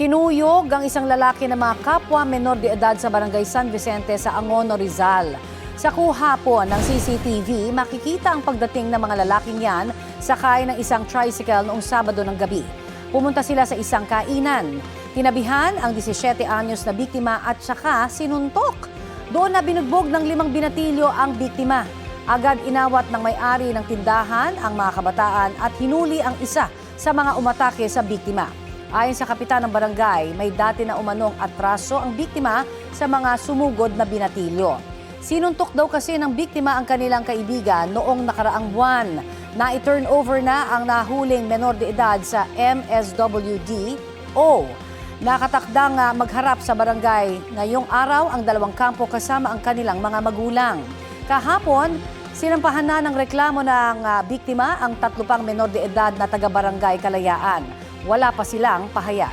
Kinuyog ang isang lalaki na mga kapwa menor de edad sa barangay San Vicente sa Angono, Rizal. Sa kuha po ng CCTV, makikita ang pagdating ng mga lalaking yan sakay ng isang tricycle noong Sabado ng gabi. Pumunta sila sa isang kainan. Tinabihan ang 17 anyos na biktima at saka sinuntok. Doon na binugbog ng 5 binatilyo ang biktima. Agad inawat ng may-ari ng tindahan ang mga kabataan at hinuli ang isa sa mga umatake sa biktima. Ayon sa kapitan ng barangay, may dati na umanong atraso ang biktima sa mga sumugod na binatilyo. Sinuntok daw kasi ng biktima ang kanilang kaibigan noong nakaraang buwan. Na-turn over na ang nahuling menor de edad sa MSWD o nakatakdang magharap sa barangay ngayong araw ang 2 kampo kasama ang kanilang mga magulang. Kahapon, sinampahan na ng reklamo ng biktima ang 3 pang menor de edad na taga-barangay Kalayaan. Wala pa silang pahayag.